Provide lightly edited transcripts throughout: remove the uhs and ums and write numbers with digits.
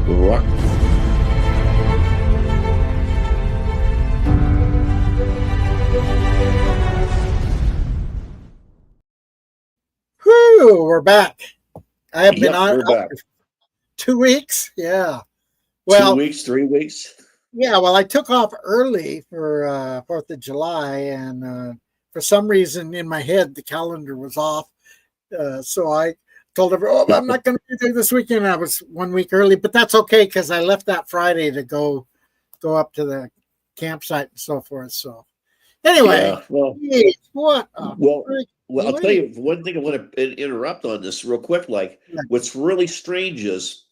Rock. Whew, we're back. I have been Yep, on we're back. for 2 weeks. Yeah. 2 Well, weeks, 3 weeks. yeah. Well, I took off early for 4th of July, and for some reason in my head the calendar was off. So I told everyone, "Oh, I'm not going to do this weekend." I was 1 week early, but that's okay because I left that Friday to go up to the campsite and so forth. So anyway, Yeah. Well, geez, what a well, freak I'll tell week. you one thing. I want to interrupt on this real quick. Like, what's really strange is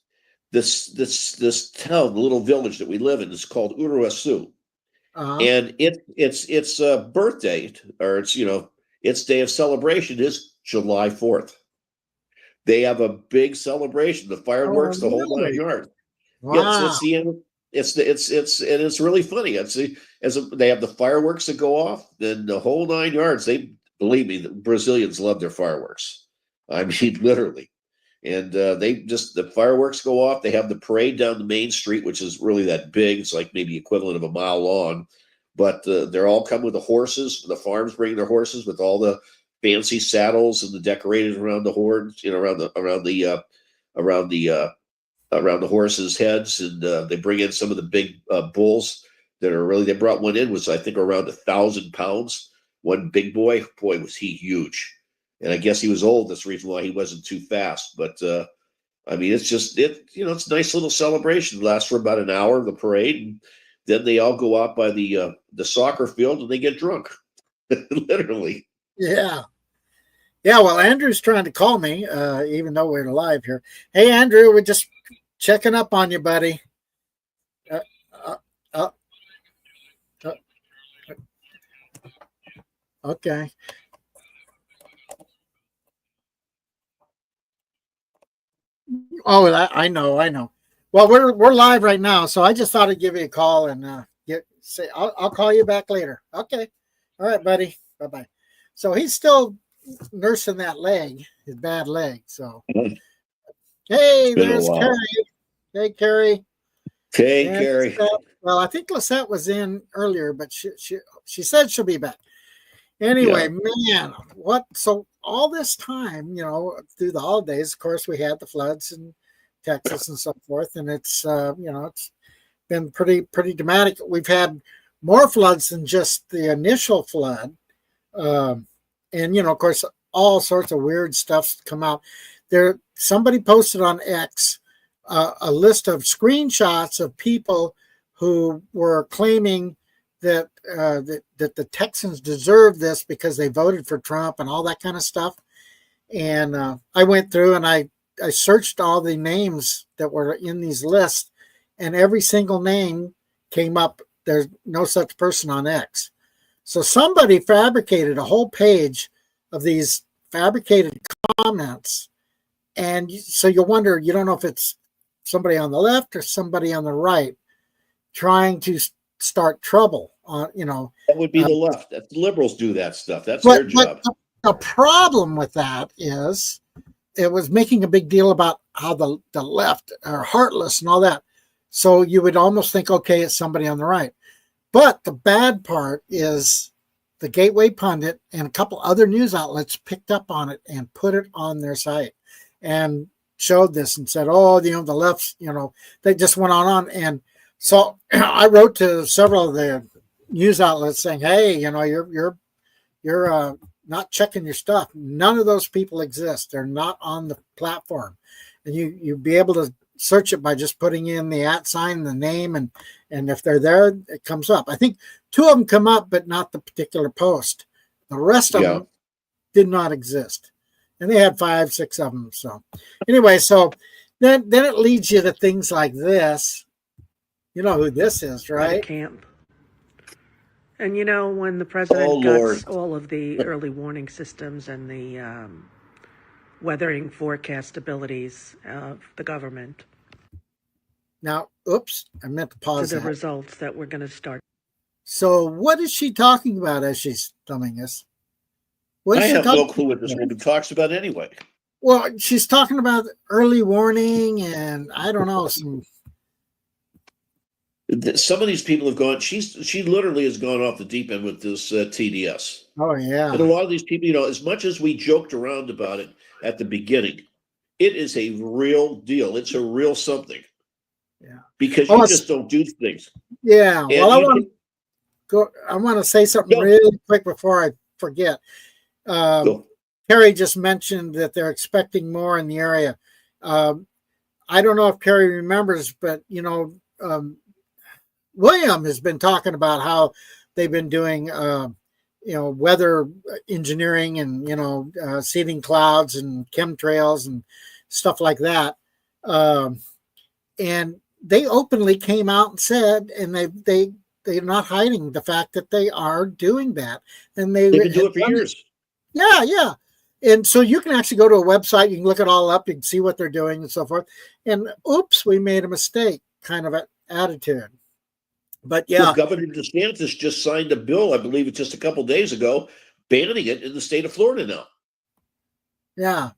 this town, the little village that we live in, is called Uruasu, Uh-huh. and its birthday, or its day of celebration is July 4th. They have a big celebration, the Oh, fireworks, the whole nine really? yards. Yeah, Wow. it's the end. It's and it's really funny. They have the fireworks that go off, then the whole nine yards. They believe me, the Brazilians love their fireworks. I mean, literally. And the fireworks go off. They have the parade down the main street, which is really that big. It's like maybe equivalent of a mile long. But they're all come with the horses. The farms bring their horses with all the fancy saddles and the decorated around the horns, around the around the horses' heads, and they bring in some of the big bulls that are really. They brought one in was I think around 1,000 pounds. One big boy, was he huge, and I guess he was old. That's the reason why he wasn't too fast. But I mean, it's a nice little celebration. It lasts for about an hour, the parade, and then they all go out by the soccer field and they get drunk, literally. Yeah. Yeah. Well, Andrew's trying to call me, even though we're live here. Hey, Andrew, we're just checking up on you, buddy. Uh, uh, uh, uh, okay. Oh, I know, I know. Well, we're live right now, so I just thought I'd give you a call and say I'll call you back later. Okay. All right, buddy. Bye bye. So he's still nursing that leg, his bad leg. So It's hey, been a there's Carrie. while. Hey, Carrie. Okay, And Carrie. well, I think Lisette was in earlier, but she said she'll be back. Anyway, Yeah. man, what? So all this time, through the holidays, of course, we had the floods in Texas and so forth, and it's been pretty dramatic. We've had more floods than just the initial flood, and of course, all sorts of weird stuff's come out. Somebody posted on X a list of screenshots of people who were claiming that the Texans deserve this because they voted for Trump and all that kind of stuff. And I went through and I searched all the names that were in these lists, and every single name came up. There's no such person on X. So somebody fabricated a whole page of these fabricated comments, and so you wonder, you don't know if it's somebody on the left or somebody on the right trying to start trouble. That would be Uh, the left. The liberals do that stuff. That's but their but job. the problem with that is it was making a big deal about how the left are heartless and all that. So you would almost think, okay, it's somebody on the right. But the bad part is the Gateway Pundit and a couple other news outlets picked up on it and put it on their site and showed this and said, oh, the left's, they just went on. And so I wrote to several of the news outlets saying, hey, you're not checking your stuff. None of those people exist. They're not on the platform. And you'd be able to search it by just putting in the @ sign, the name, and if they're there, it comes up. I think 2 of them come up, but not the particular post. The rest of Yeah. them did not exist. And they had 5, 6 of them. So anyway, so then it leads you to things like this. You know who this is, right? Camp. And when the Oh president got Lord. all of the early warning systems and the weathering forecast abilities of the government Now, oops, I meant to to pause the that. results that we're going to start. So what is she talking about as she's filming this? What I is she have talking no clue what this woman talks about anyway. Well, she's talking about early warning and I don't know, some Some of these people have gone. She literally has gone off the deep end with this TDS. Oh And yeah. a lot of these people, as much as we joked around about it at the beginning, it is a real deal. It's a real something. Yeah. Because Oh, you just don't do things. yeah. And Well, you I want to say something Go. really quick before I forget. Go. Carrie just mentioned that they're expecting more in the area. I don't know if Carrie remembers, but William has been talking about how they've been doing, weather engineering and seeding clouds and chemtrails and stuff like that. And they openly came out and said, and they're not hiding the fact that they are doing that, and they've been doing it for years. Yeah, yeah. And so you can actually go to a website, you can look it all up, you can see what they're doing and so forth. And oops, we made a mistake kind of an attitude. But yeah. Well, Governor DeSantis just signed a bill, I believe it's just a couple of days ago, banning it in the state of Florida now. Yeah.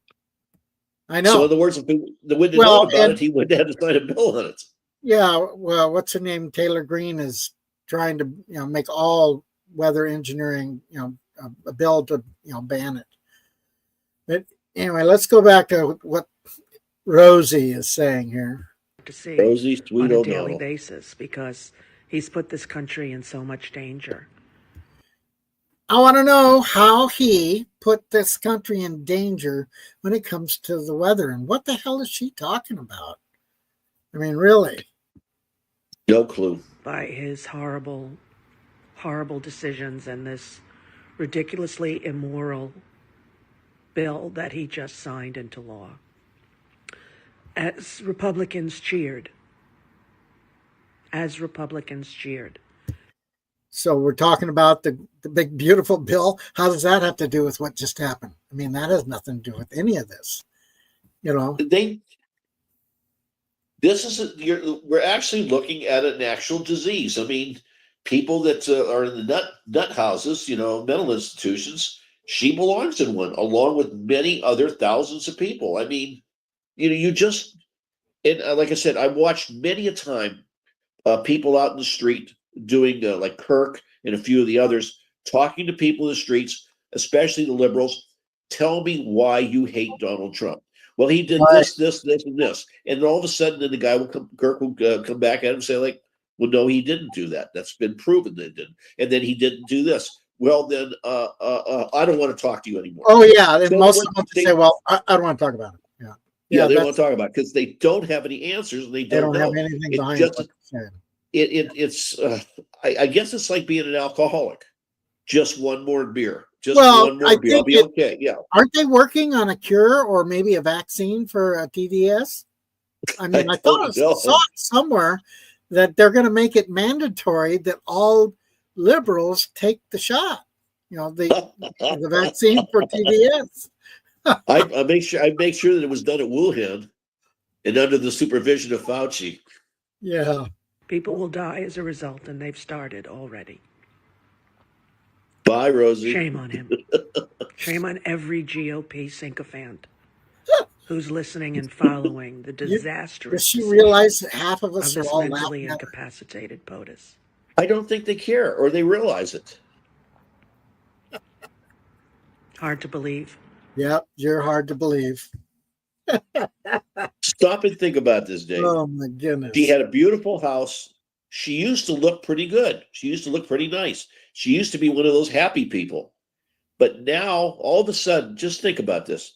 I know. So in other words, if the wind had known about it, he would have to sign a bill on it. Yeah, well, what's her name? Taylor Greene is trying to make all weather engineering a bill to ban it. But anyway, let's go back to what Rosie is saying here. To see Rosie, sweet on a daily O'Donnell. basis, because he's put this country in so much danger. I want to know how he put this country in danger when it comes to the weather, and what the hell is she talking about? I mean, really? No clue. By his horrible, horrible decisions and this ridiculously immoral bill that he just signed into law. As Republicans cheered. So we're talking about the big, beautiful bill. How does that have to do with what just happened? I mean, that has nothing to do with any of this. We're actually looking at an actual disease. I mean, people that are in the nut houses, mental institutions, she belongs in one, along with many other thousands of people. I mean, like I said, I watched many a time people out in the street doing like Kirk and a few of the others, talking to people in the streets, especially the liberals. Tell me why you hate Donald Trump. Well, he did this, and this. And then all of a sudden, then the guy Kirk will come back at him and say, like, well, no, he didn't do that. That's been proven that he didn't. And then he didn't do this. Well, then I don't want to talk to you anymore. Oh, yeah. So most of them say, well, I don't want to talk about it. Yeah. Yeah, they don't want to talk about it because they don't have any answers and they don't know. Have anything behind it. I guess it's like being an alcoholic. Just one more beer. Just one more beer. I'll be okay. Yeah. Aren't they working on a cure or maybe a vaccine for TDS? I mean, I thought I saw it somewhere that they're going to make it mandatory that all liberals take the shot. The vaccine for TDS. I make sure that it was done at Wuhan and under the supervision of Fauci. Yeah. People will die as a result, and they've started already. Bye, Rosie. Shame on him. Shame on every GOP sycophant who's listening and following the disastrous. Does she realize half of us are all mentally incapacitated POTUS? I don't think they care or they realize it. Hard to believe. Yep, you're hard to believe. Stop and think about this, Dave. Oh, my goodness. She had a beautiful house. She used to look pretty good. She used to look pretty nice. She used to be one of those happy people. But now, all of a sudden, just think about this.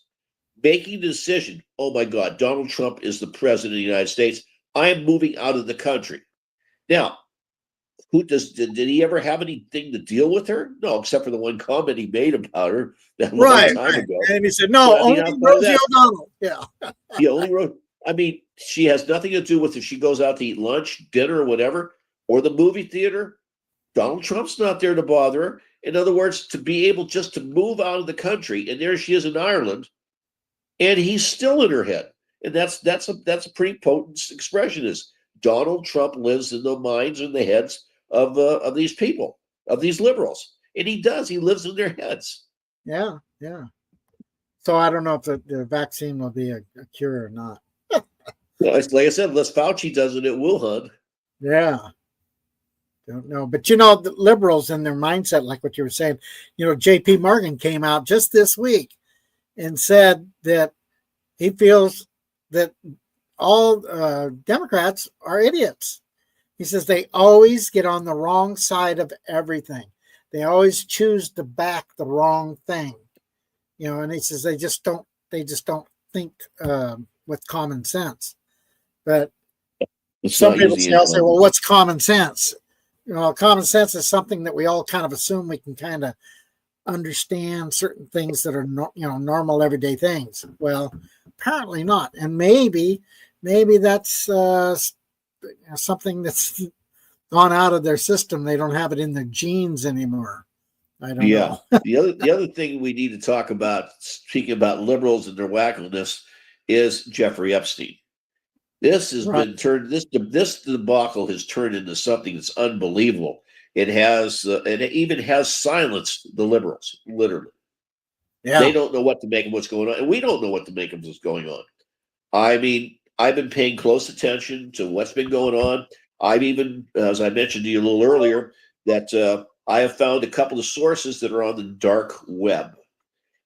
Making the decision, oh my God, Donald Trump is the president of the United States. I am moving out of the country. Now, did he ever have anything to deal with her? No, except for the one comment he made about her that long time ago. And he said, no, only Rosie O'Donnell. Yeah. He only wrote, I mean, she has nothing to do with if she goes out to eat lunch, dinner, or whatever, or the movie theater. Donald Trump's not there to bother her. In other words, to be able just to move out of the country, and there she is in Ireland, and he's still in her head. And that's a pretty potent expression. Is Donald Trump lives in the minds and the heads of these people, of these liberals, and he does. He lives in their heads. Yeah, yeah. So I don't know if the vaccine will be a cure or not. Like I said, unless Fauci does it at Wuhan. Yeah, Don't know. But the liberals and their mindset, like what you were saying, J.P. Morgan came out just this week and said that he feels that all Democrats are idiots. He says they always get on the wrong side of everything. They always choose to back the wrong thing. And he says they just don't think with common sense. But some people say, I'll say, well, what's common sense? Common sense is something that we all kind of assume we can kind of understand certain things that are normal everyday things. Well, apparently not. And maybe that's something that's gone out of their system. They don't have it in their genes anymore. I don't know. the other thing we need to talk about, speaking about liberals and their wackiness, is Jeffrey Epstein. This has been turned. This debacle has turned into something that's unbelievable. It has, and it even has silenced the liberals. Literally, they don't know what to make of what's going on, and we don't know what to make of what's going on. I mean, I've been paying close attention to what's been going on. I've even, as I mentioned to you a little earlier, that I have found a couple of sources that are on the dark web,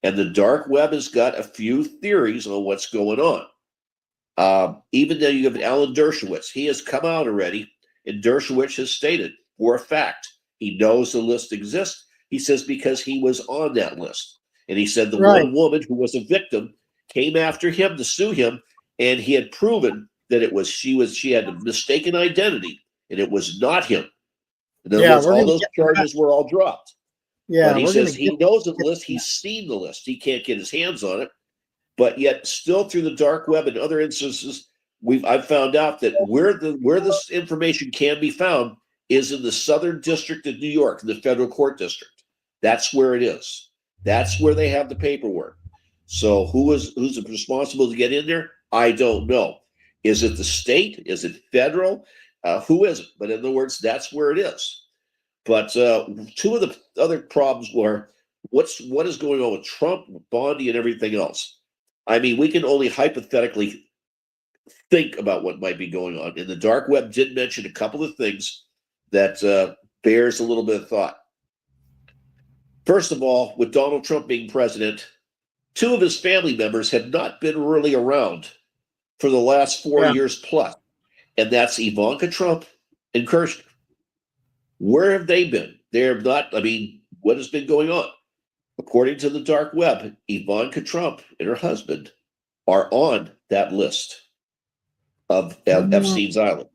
and the dark web has got a few theories on what's going on. Even though you have Alan Dershowitz, he has come out already, and Dershowitz has stated for a fact he knows the list exists. He says because he was on that list, and he said the one woman who was a victim came after him to sue him, and he had proven that she had a mistaken identity, and it was not him. In other words, all those charges were all dropped. Yeah, but he says he knows the list. He's seen the list. He can't get his hands on it. But yet, still through the dark web and other instances, I've found out that where this information can be found is in the Southern District of New York, in the federal court district. That's where it is. That's where they have the paperwork. So who's responsible to get in there? I don't know. Is it the state? Is it federal? Who is it? But in other words, that's where it is. But two of the other problems were what is going on with Trump, Bondi, and everything else. I mean, we can only hypothetically think about what might be going on. And the dark web did mention a couple of things that bears a little bit of thought. First of all, with Donald Trump being president, two of his family members have not been really around for the last 4 years plus. And that's Ivanka Trump and Kirshner. Where have they been? They have not, what has been going on? According to the dark web, Ivanka Trump and her husband are on that list of Epstein's Island.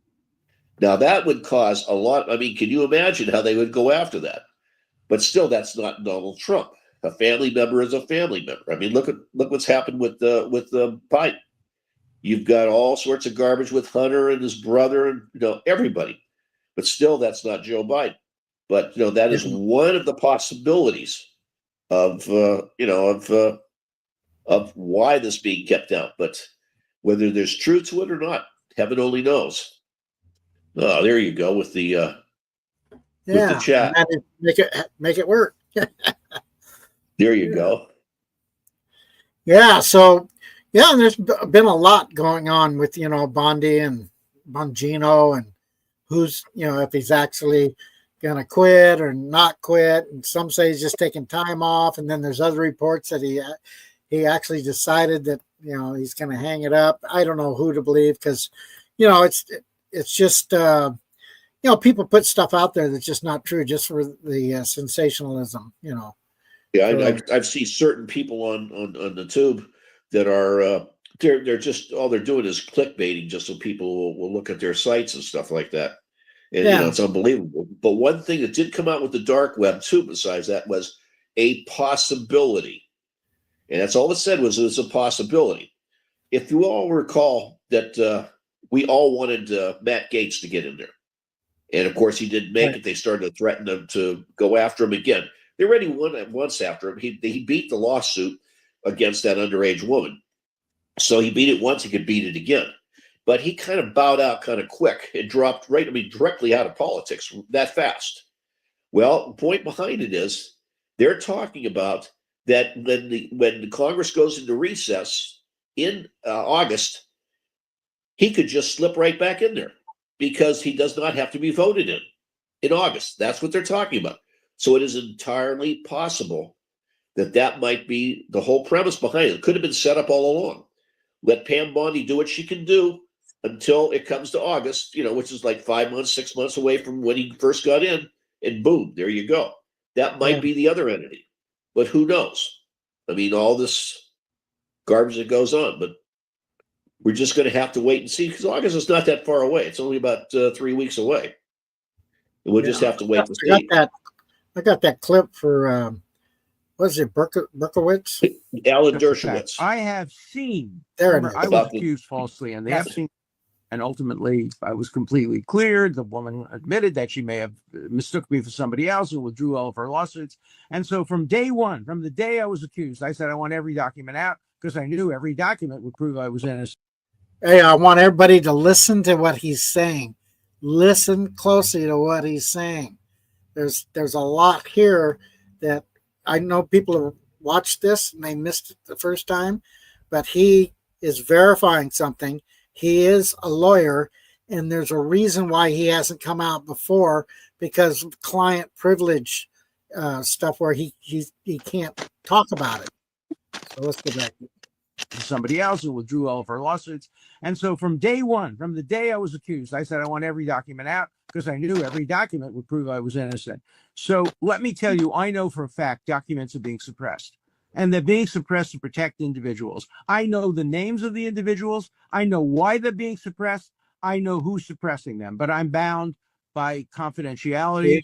Now, that would cause a lot. Can you imagine how they would go after that? But still, that's not Donald Trump. A family member is a family member. Look what's happened with Biden. You've got all sorts of garbage with Hunter and his brother and everybody. But still, that's not Joe Biden. But that is one of the possibilities of why this being kept down. But whether there's truth to it or not, heaven only knows. Oh, there you go with the with the chat. Make it work. There you go. Yeah. So and there's been a lot going on with Bondi and Bongino and who's if he's actually gonna quit or not quit, and some say he's just taking time off, and then there's other reports that he actually decided that he's gonna hang it up. I don't know who to believe because it's just people put stuff out there that's just not true just for the sensationalism. Yeah, I've seen certain people on the tube that are they're just all they're doing is clickbaiting just so people will look at their sites and stuff like that. And it's unbelievable. But one thing that did come out with the dark web too, besides that, was a possibility. And that's all it said was it's a possibility. If you all recall that we all wanted Matt Gaetz to get in there. And of course he didn't make it. They started to threaten him to go after him again. They already won once after him. He beat the lawsuit against that underage woman. So he beat it once, he could beat it again. But he kind of bowed out kind of quick and dropped directly out of politics that fast. Well, the point behind it is they're talking about that when the Congress goes into recess in August, he could just slip right back in there because he does not have to be voted in. in August. That's what they're talking about. So it is entirely possible that that might be the whole premise behind it. It could have been set up all along. Let Pam Bondi do what she can do until it comes to August, which is like 5 months, 6 months away from when he first got in, and boom, there you go. That might be the other entity, but who knows? I mean, all this garbage that goes on, but we're just going to have to wait and see, because August is not that far away. It's only about 3 weeks away. And we'll just have to wait and see. I got that clip for, what is it, Berkowitz? Alan Dershowitz. I have seen, there it is. I was accused falsely, and they have seen, and ultimately I was completely cleared. The woman admitted that she may have mistook me for somebody else and withdrew all of her lawsuits. And so from day one, from the day I was accused, I said I want every document out, because I knew every document would prove I was innocent. Hey, I want everybody to listen to what he's saying. Listen closely to what he's saying. There's a lot here that I know people have watched this and they missed it the first time, but he is verifying something. He is a lawyer, and there's a reason why he hasn't come out before, because of client privilege stuff where he can't talk about it. So let's go back. Somebody else who withdrew all of her lawsuits. And so from day one, from the day I was accused, I said I want every document out, because I knew every document would prove I was innocent. So let me tell you, I know for a fact documents are being suppressed, and they're being suppressed to protect individuals. I know the names of the individuals. I know why they're being suppressed. I know who's suppressing them, but I'm bound by confidentiality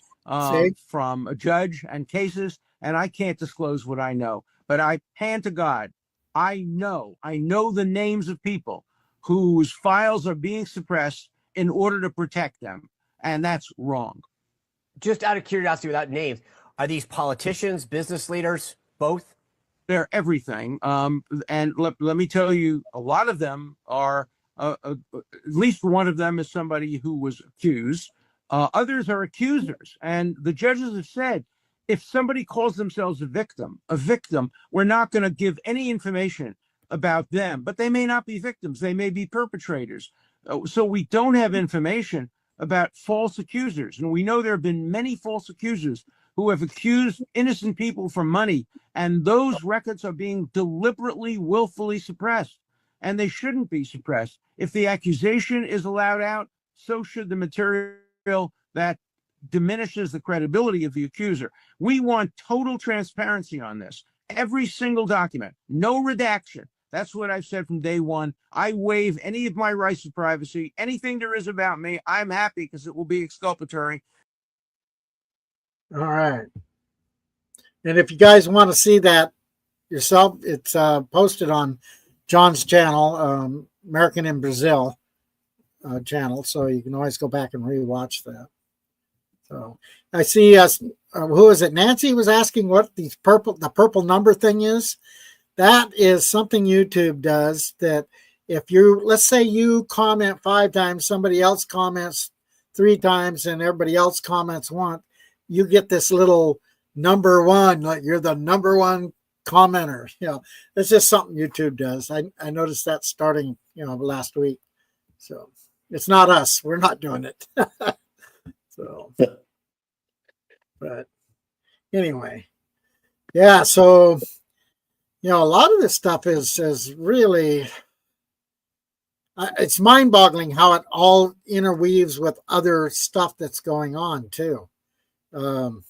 from a judge and cases, and I can't disclose what I know. But I hand to God, I know the names of people whose files are being suppressed in order to protect them. And that's wrong. Just out of curiosity, without names, are these politicians, business leaders, both? They're everything. And let me tell you, a lot of them are, at least one of them is somebody who was accused. Others are accusers. And the judges have said, if somebody calls themselves a victim, we're not going to give any information about them, but they may not be victims. They may be perpetrators. So we don't have information about false accusers. And we know there have been many false accusers who have accused innocent people for money, and those records are being deliberately, willfully suppressed, and they shouldn't be suppressed. If the accusation is allowed out, so should the material that diminishes the credibility of the accuser. We want total transparency on this. Every single document, no redaction. That's what I've said from day one. I waive any of my rights to privacy. Anything there is about me, I'm happy, because it will be exculpatory. All right. And if you guys want to see that yourself, it's posted on John's channel, American in Brazil channel. So you can always go back and rewatch that. So I see us. Who is it? Nancy was asking what the purple number thing is. That is something YouTube does, that if you, let's say you comment 5 times, somebody else comments 3 times, and everybody else comments 1, you get this little number 1, like you're the number 1 commenter. It's just something YouTube does. I noticed that starting, last week. So it's not us. We're not doing it. So, but anyway, yeah. So, a lot of this stuff is really, it's mind-boggling how it all interweaves with other stuff that's going on too. With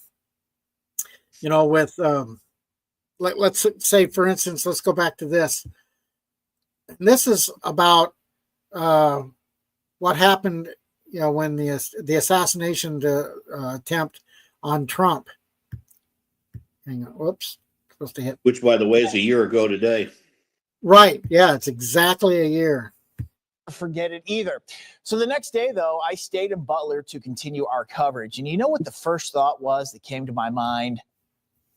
let's say, for instance, let's go back to this. This is about what happened, when the assassination attempt on Trump. Hang on, whoops. Supposed to hit. Which, by the way, is a year ago today. Right. Yeah, it's exactly a year. Forget it either. So the next day, though, I stayed in Butler to continue our coverage. And you know what the first thought was that came to my mind?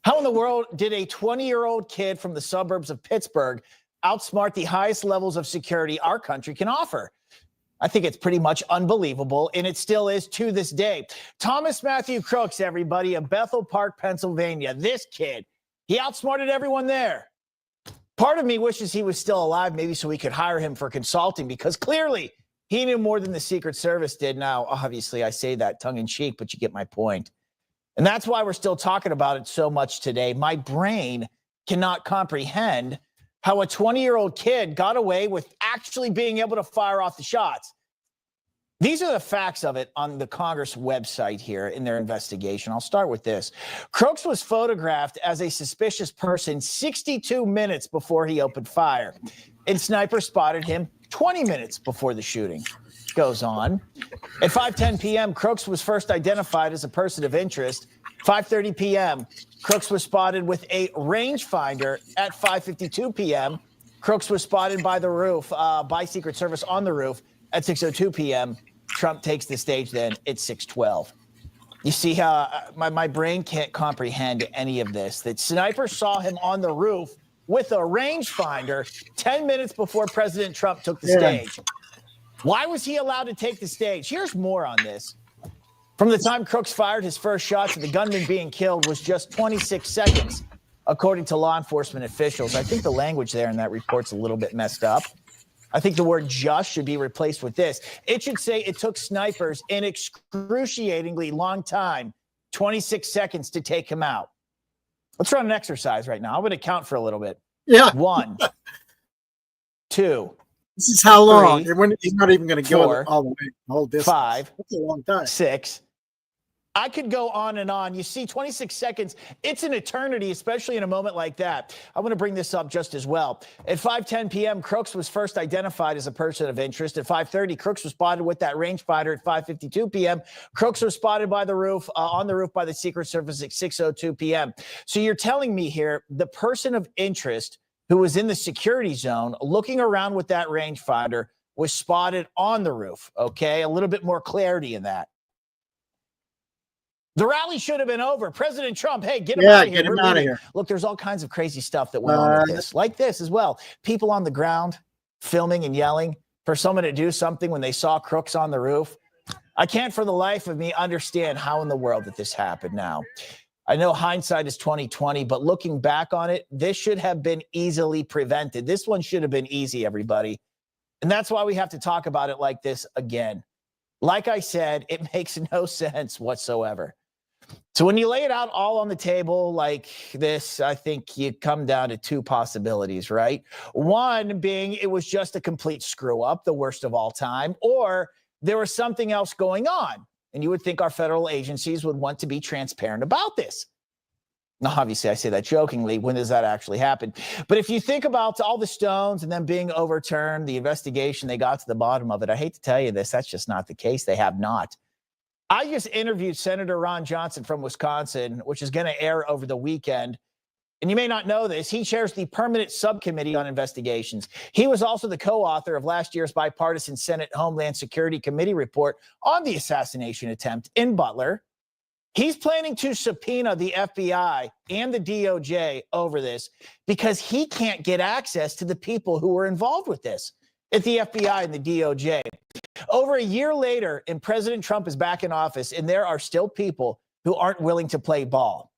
How in the world did a 20-year-old kid from the suburbs of Pittsburgh outsmart the highest levels of security our country can offer? I think it's pretty much unbelievable, and it still is to this day. Thomas Matthew Crooks, everybody, of Bethel Park, Pennsylvania. This kid, he outsmarted everyone there. Part of me wishes he was still alive, maybe so we could hire him for consulting, because clearly He knew more than the Secret Service did. Now, obviously, I say that tongue in cheek, but you get my point. And that's why we're still talking about it so much today. My brain cannot comprehend how a 20-year-old kid got away with actually being able to fire off the shots. These are the facts of it on the Congress website here in their investigation. I'll start with this. Crooks was photographed as a suspicious person 62 minutes before he opened fire, and sniper spotted him 20 minutes before the shooting. Goes on. At 5:10 p.m., Crooks was first identified as a person of interest. 5:30 p.m., Crooks was spotted with a rangefinder. At 5:52 p.m., Crooks was spotted by the roof, by Secret Service on the roof. At 6:02 p.m., Trump takes the stage then at 6:12. You see how my brain can't comprehend any of this, that sniper saw him on the roof with a rangefinder 10 minutes before President Trump took the stage. Why was he allowed to take the stage? Here's more on this. From the time Crooks fired his first shot to the gunman being killed was just 26 seconds, according to law enforcement officials. I think the language there in that report's a little bit messed up. I think the word just should be replaced with this. It should say it took snipers an excruciatingly long time, 26 seconds to take him out. Let's run an exercise right now. I'm going to count for a little bit. Yeah. 1, 2. This is how long. 3, He's not even going to go 4, all the way, the whole distance. 5. That's a long time. 6. I could go on and on. You see, 26 seconds, it's an eternity, especially in a moment like that. I want to bring this up just as well. At 5:10 p.m., Crooks was first identified as a person of interest. At 5:30, Crooks was spotted with that rangefinder. At 5:52 p.m., Crooks was spotted by the roof, on the roof by the Secret Service at 6:02 p.m. So you're telling me here, the person of interest who was in the security zone looking around with that rangefinder was spotted on the roof, okay? A little bit more clarity in that. The rally should have been over. President Trump, hey, get him out of here. Get him out of here. Look, there's all kinds of crazy stuff that went on with this, like this as well. People on the ground filming and yelling for someone to do something when they saw Crooks on the roof. I can't for the life of me understand how in the world that this happened now. I know hindsight is 20/20, but looking back on it, this should have been easily prevented. This one should have been easy, everybody. And that's why we have to talk about it like this again. Like I said, it makes no sense whatsoever. So when you lay it out all on the table like this, I think you come down to two possibilities, right? One being it was just a complete screw up, the worst of all time, or there was something else going on. And you would think our federal agencies would want to be transparent about this. Now, obviously, I say that jokingly. When does that actually happen? But if you think about all the stones and them being overturned, the investigation, they got to the bottom of it. I hate to tell you this, that's just not the case. They have not. I just interviewed Senator Ron Johnson from Wisconsin, which is going to air over the weekend. And you may not know this. He chairs the Permanent Subcommittee on Investigations. He was also the co-author of last year's bipartisan Senate Homeland Security Committee report on the assassination attempt in Butler. He's planning to subpoena the FBI and the DOJ over this because he can't get access to the people who were involved with this at the FBI and the DOJ. Over a year later, and President Trump is back in office, and there are still people who aren't willing to play ball.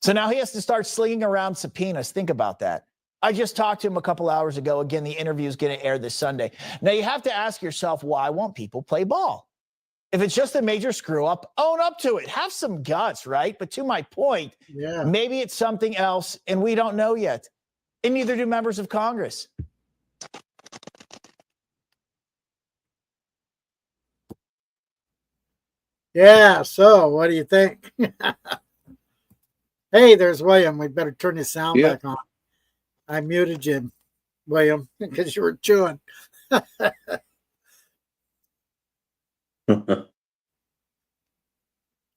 So now he has to start slinging around subpoenas. Think about that. I just talked to him a couple hours ago. Again, the interview is going to air this Sunday. Now, you have to ask yourself, why won't people play ball? If it's just a major screw up, own up to it. Have some guts, right? But to my point, maybe it's something else, and we don't know yet. And neither do members of Congress. Yeah, so what do you think? Hey, there's William. We better turn his sound back on. I muted you, William, because you were chewing.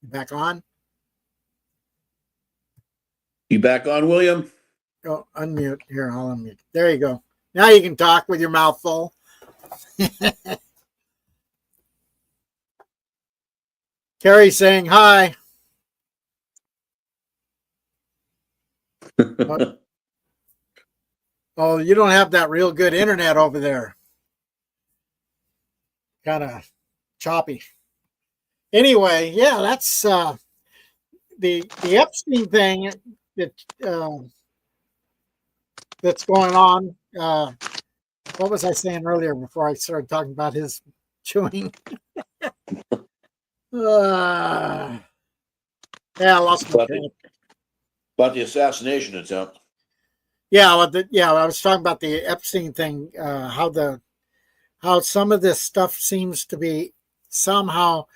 Back on? You back on, William? Oh, unmute. Here, I'll unmute. There you go. Now you can talk with your mouth full. Carrie's saying hi. Oh, you don't have that real good internet over there. Kind of choppy. Anyway, yeah, that's the Epstein thing that that's going on. What was I saying earlier before I started talking about his chewing. Yeah, I lost my But, train. but the assassination attempt. Yeah, I was talking about the Epstein thing. How some of this stuff seems to be somehow.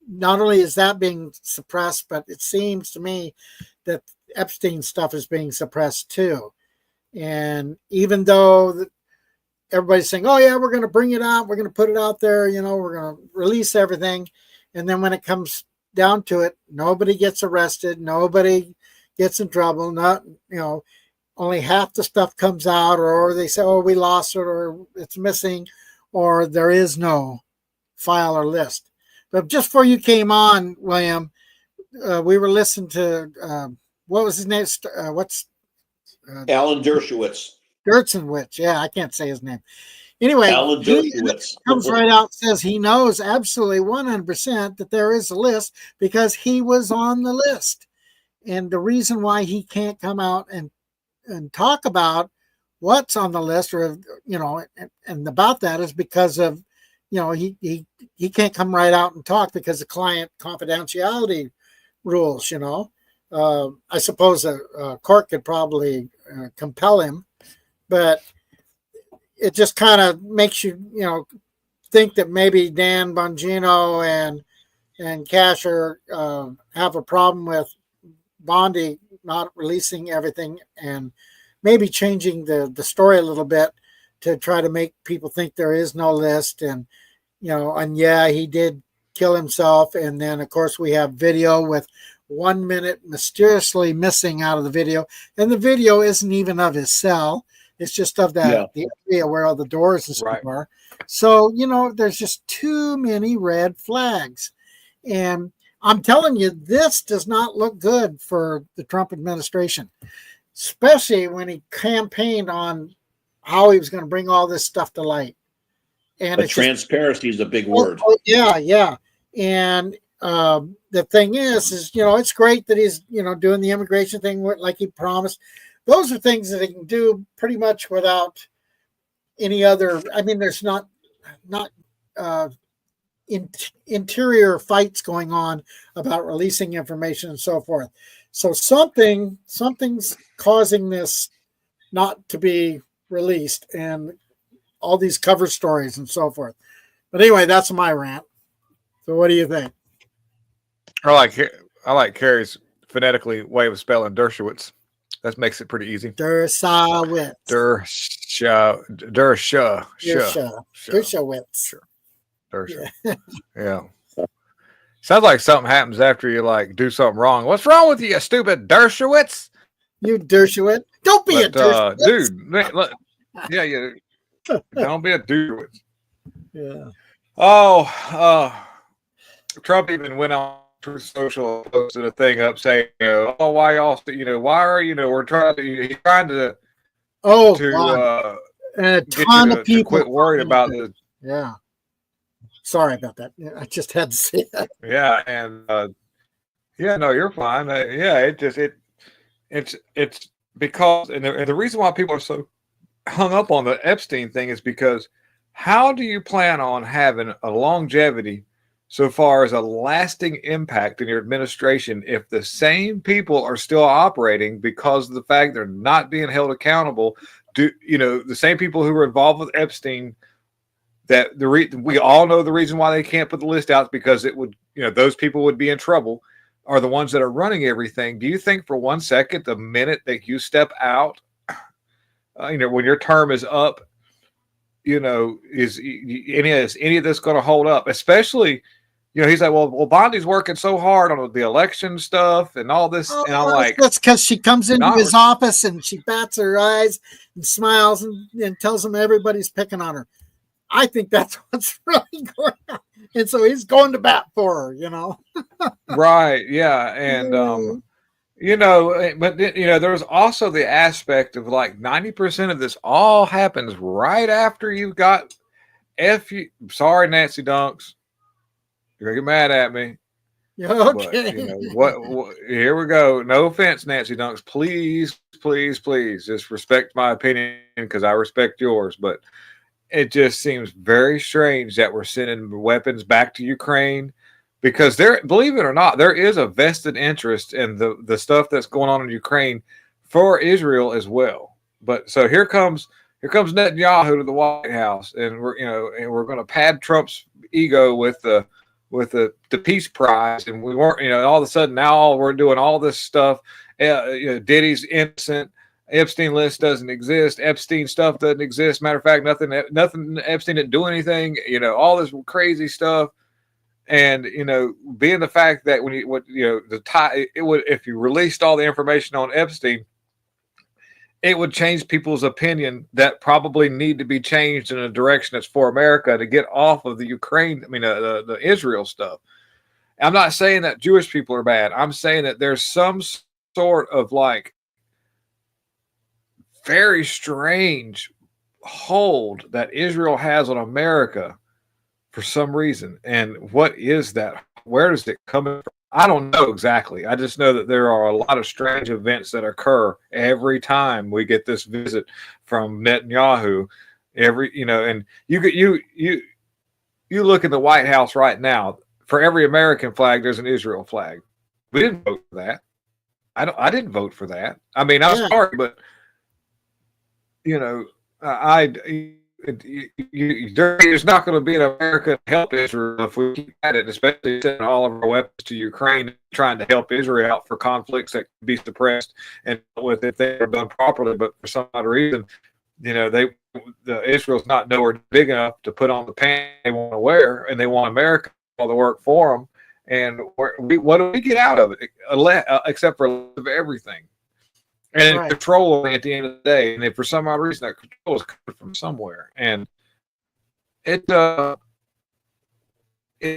Not only is that being suppressed, but it seems to me that Epstein stuff is being suppressed too. And even though everybody's saying, "Oh yeah, we're going to bring it out, we're going to put it out there," we're going to release everything, and then when it comes down to it, nobody gets arrested, nobody gets in trouble. Not only half the stuff comes out, or they say, "Oh, we lost it," or it's missing, or there is no file or list. But just before you came on, William, we were listening to what was his name? Alan Dershowitz. Gertzenwitz. Yeah, I can't say his name. Anyway, Alan he Dershowitz comes right out and says he knows absolutely 100% that there is a list because he was on the list. And the reason why he can't come out and talk about what's on the list or, and about that is because of, he can't come right out and talk because of client confidentiality rules, I suppose a court could probably compel him, but it just kind of makes you, think that maybe Dan Bongino and Casher have a problem with Bondi not releasing everything and maybe changing the story a little bit to try to make people think there is no list. And, he did kill himself. And then, of course, we have video with 1 minute mysteriously missing out of the video. And the video isn't even of his cell. It's just of the area where all the doors and stuff are. So, there's just too many red flags. And I'm telling you, this does not look good for the Trump administration, especially when he campaigned on how he was going to bring all this stuff to light. And But transparency is a big word. Yeah. And the thing is, it's great that he's, doing the immigration thing like he promised. Those are things that he can do pretty much without any other. I mean, there's not interior fights going on about releasing information and so forth. So something's causing this not to be released, and all these cover stories and so forth. But anyway, that's my rant. So what do you think? I like Carrie's phonetically way of spelling Dershowitz. That makes it pretty easy. Dershowitz. Dershowitz. Dersha. Yeah. Sounds like something happens after you do something wrong. What's wrong with you stupid Dershowitz? You Dershowitz. Don't be a Dershowitz. Dude. Look, yeah. Don't be a Dershowitz. Yeah. Oh, Trump even went on Truth Social, posted a thing up saying, "Oh, why y'all? Why are we're trying to? He's trying to and a ton of people to quit worrying about the." Yeah. Sorry about that. I just had to say that. Yeah, and no, you're fine. It's because and the reason why people are so hung up on the Epstein thing is because how do you plan on having a longevity so far as a lasting impact in your administration if the same people are still operating because of the fact they're not being held accountable? The same people who were involved with Epstein, that we all know the reason why they can't put the list out is because it would, those people would be in trouble, are the ones that are running everything. Do you think for 1 second, the minute that you step out, when your term is up, is any of this going to hold up? Especially, he's like, well, Bondi's working so hard on the election stuff and all this. And I'm like, that's because she comes into his office and she bats her eyes and smiles and tells him everybody's picking on her. I think that's what's really going on. And so he's going to bat for her, Right. Yeah. And, but there's also the aspect of 90% of this all happens right after you've got sorry, Nancy Dunks. You're going to get mad at me. Okay. But, what here we go. No offense, Nancy Dunks. Please just respect my opinion because I respect yours. But it just seems very strange that we're sending weapons back to Ukraine, because there, believe it or not, there is a vested interest in the stuff that's going on in Ukraine for Israel as well. But so here comes Netanyahu to the White House, and we're going to pad Trump's ego with the peace prize, and we weren't, all of a sudden now we're doing all this stuff. Diddy's innocent. Epstein list doesn't exist. Epstein stuff doesn't exist. Matter of fact, nothing. Epstein didn't do anything. All this crazy stuff, and being the fact that if you released all the information on Epstein, it would change people's opinion that probably need to be changed in a direction that's for America to get off of the Ukraine. The Israel stuff. I'm not saying that Jewish people are bad. I'm saying that there's some sort of very strange hold that Israel has on America for some reason. And what is that? Where does it come from? I don't know exactly. I just know that there are a lot of strange events that occur every time we get this visit from Netanyahu. And you look in the White House right now. For every American flag, there's an Israel flag. We didn't vote for that. I didn't vote for that. I'm sorry, but there's not going to be an America to help Israel if we keep at it, especially sending all of our weapons to Ukraine, trying to help Israel out for conflicts that can be suppressed and with if they are done properly. But for some odd reason, Israel's not nowhere big enough to put on the pants they want to wear, and they want America to do all the work for them. And what do we get out of it except for everything? And right. Control at the end of the day, and if for some odd reason that control is coming from somewhere, and it's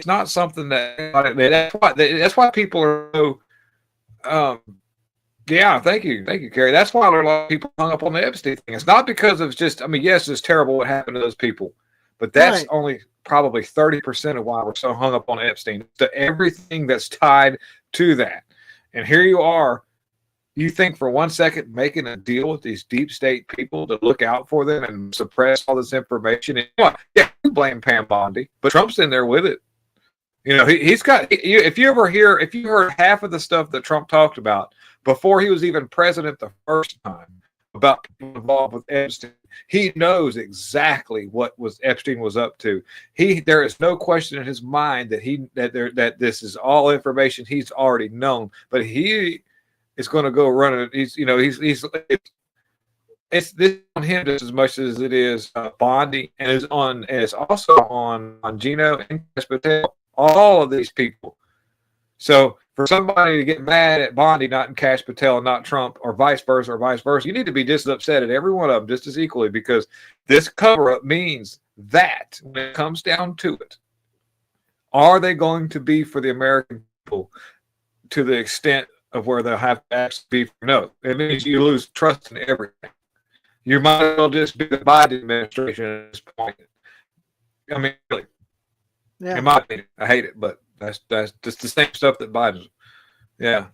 not something that's why people are so. Yeah, thank you, Kerry. That's why there are a lot of people hung up on the Epstein thing. It's not because of just. Yes, it's terrible what happened to those people, but that's right. Only probably 30% of why we're so hung up on Epstein. To everything that's tied to that, and here you are. You think for 1 second making a deal with these deep state people to look out for them and suppress all this information? And, you blame Pam Bondi, but Trump's in there with it. He's got. If you heard half of the stuff that Trump talked about before he was even president the first time about people involved with Epstein, he knows exactly what Epstein was up to. There is no question in his mind that this is all information he's already known, but he is going to go run it. It's this on him just as much as it is Bondi, and it's also on Gino and Patel, all of these people. So for somebody to get mad at Bondi, not in Cash Patel and not Trump, or vice versa, you need to be just as upset at every one of them just as equally, because this cover-up means that when it comes down to it, are they going to be for the American people to the extent of where they'll have to actually be? No, it means you lose trust in everything. You might as well just be the Biden administration at this point. Really, in my opinion, I hate it, but that's just the same stuff that Biden's. Yeah,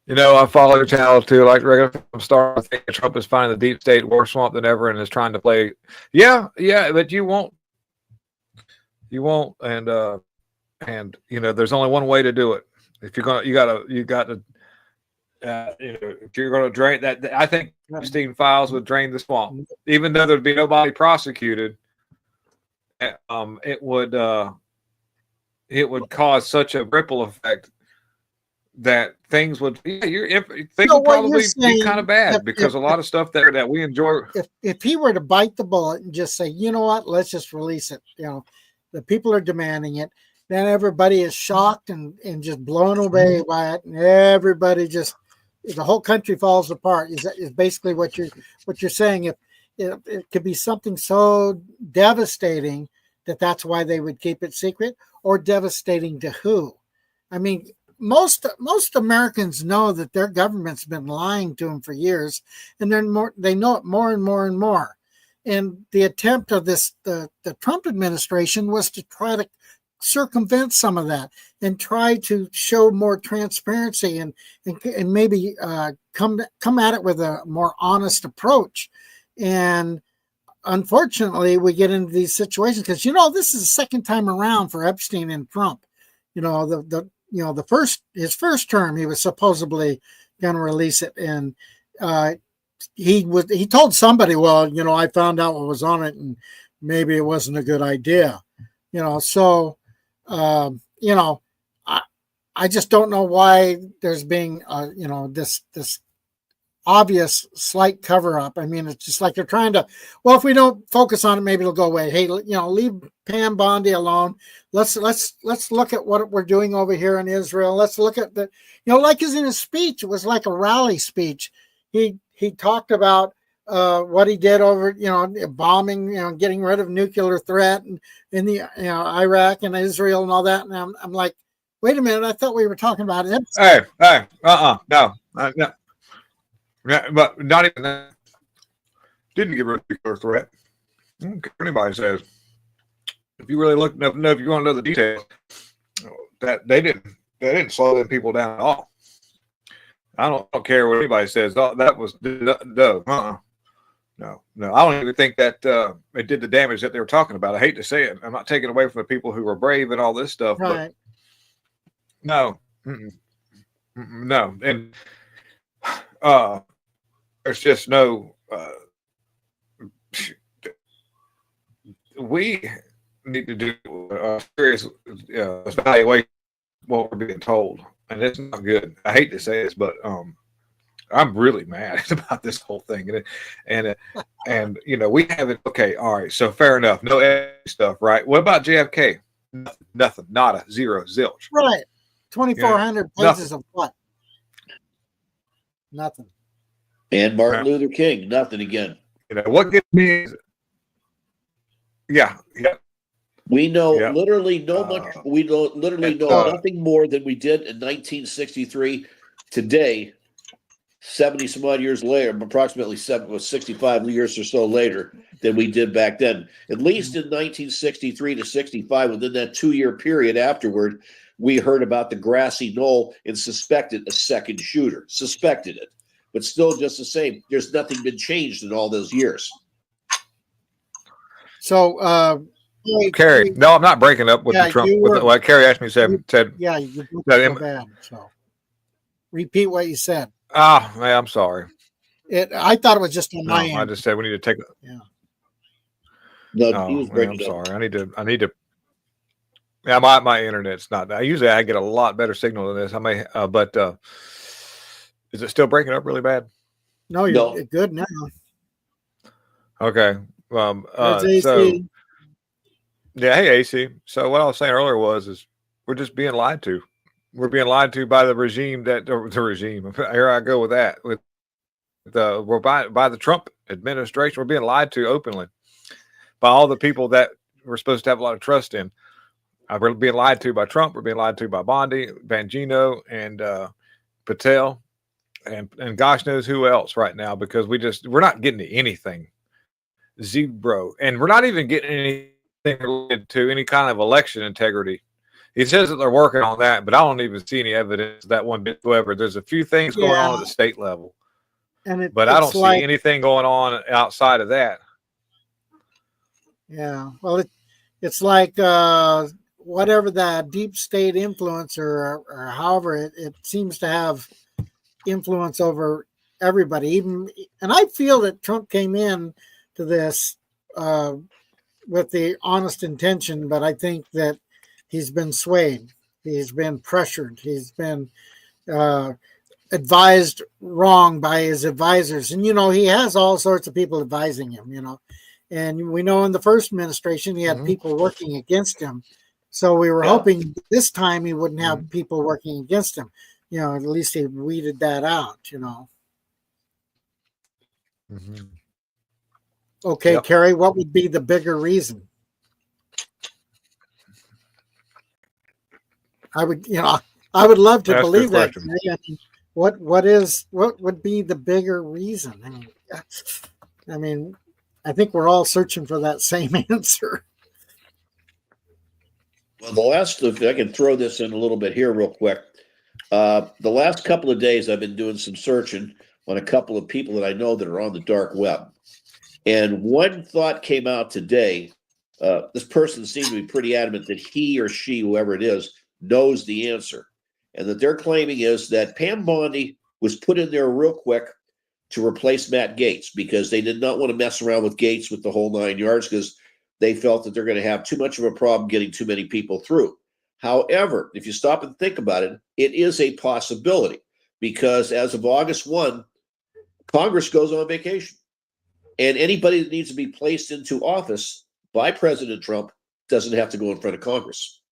I follow your channel too. Like regular from start, I think Trump is finding the deep state worse swamp than ever, and is trying to play. Yeah, but you won't, and there's only one way to do it. If you're gonna, you got to. If you're going to drain that, I think Epstein files would drain the swamp, even though there'd be nobody prosecuted. It would cause such a ripple effect that things would. Would probably be kind of bad because a lot of stuff that we enjoy. If he were to bite the bullet and just say, you know what, let's just release it. The people are demanding it. Then everybody is shocked and just blown away by it, and everybody just. The whole country falls apart. Is basically what you're saying. If it could be something so devastating that's why they would keep it secret, or devastating to who? Most Americans know that their government's been lying to them for years, and they know it more and more and more. And the attempt of the Trump administration was to try to circumvent some of that and try to show more transparency and maybe come at it with a more honest approach. And unfortunately, we get into these situations because this is the second time around for Epstein and Trump. His first term he was supposedly going to release it, and he told somebody, well, I found out what was on it, and maybe it wasn't a good idea. So I just don't know why there's being this obvious slight cover up. I mean, it's just like they're trying to, well, if we don't focus on it, maybe it'll go away. Hey, leave Pam Bondi alone. Let's look at what we're doing over here in Israel. Let's look at the, like in his speech, it was like a rally speech. He talked about what he did over, bombing, getting rid of nuclear threat in the, Iraq and Israel and all that. And I'm like, wait a minute, I thought we were talking about it. Hey, no. Yeah, but not even that. Didn't get rid of the nuclear threat. I don't care what anybody says. If you really look enough, if you want to know the details, that they didn't slow them people down at all. I don't care what anybody says. That was no. I don't even think that it did the damage that they were talking about. I hate to say it. I'm not taking away from the people who were brave and all this stuff, right. But no, no, and there's just no. We need to do a serious evaluation of what we're being told, and it's not good. I hate to say this, but I'm really mad about this whole thing, and we have it. Okay, all right, so fair enough. No stuff, right? What about JFK? Nothing, nada, zero, zilch. Right, 2,400 pages of what? Nothing. And Martin Luther King, nothing again. What gets me is, yeah. We know literally nothing more than we did in 1963. Today, 70 some odd years later, approximately 65 years or so later than we did back then. At least in 1963 to 65, within that 2-year period afterward, we heard about the grassy knoll and suspected a second shooter. Suspected it. But still just the same. There's nothing been changed in all those years. So, Carrie, no, I'm not breaking up with the Trump. What Carrie asked me said. Yeah, you looked so bad. So, repeat what you said. I'm sorry. I thought it was just on my end. I just said we need to take. Yeah. No, he was breaking I'm up. sorry. I need to. Yeah, my internet's not. Usually I get a lot better signal than this. I may, but is it still breaking up really bad? No, you're good now. Okay. AC. Yeah, hey AC. So what I was saying earlier is we're just being lied to. We're being lied to by the regime the regime. Here I go with that. We're by the Trump administration. We're being lied to openly by all the people that we're supposed to have a lot of trust in. We're being lied to by Trump. We're being lied to by Bondi, Bangino, and Patel, and gosh knows who else right now, because we're not getting to anything. Zero. And we're not even getting anything related to any kind of election integrity. He says that they're working on that, but I don't even see any evidence of that one bit whatsoever. There's a few things going on at the state level, but I don't see anything going on outside of that. Yeah, well, it's like whatever the deep state influence or however it seems to have influence over everybody. And I feel that Trump came in to this with the honest intention, but I think that he's been swayed. He's been pressured. He's been advised wrong by his advisors. And, he has all sorts of people advising him, And we know in the first administration, he had people working against him. So we were hoping this time he wouldn't have people working against him. At least he weeded that out, Okay, Carrie, what would be the bigger reason? I would love to believe that. What would be the bigger reason? I think we're all searching for that same answer. Well, if I can throw this in a little bit here real quick. The last couple of days I've been doing some searching on a couple of people that I know that are on the dark web. And one thought came out today. This person seemed to be pretty adamant that he or she, whoever it is, knows the answer. And that they're claiming is that Pam Bondi was put in there real quick to replace Matt Gaetz because they did not want to mess around with Gaetz with the whole 9 yards because they felt that they're going to have too much of a problem getting too many people through. However, if you stop and think about it, it is a possibility because as of August 1, Congress goes on vacation. And anybody that needs to be placed into office by President Trump doesn't have to go in front of Congress.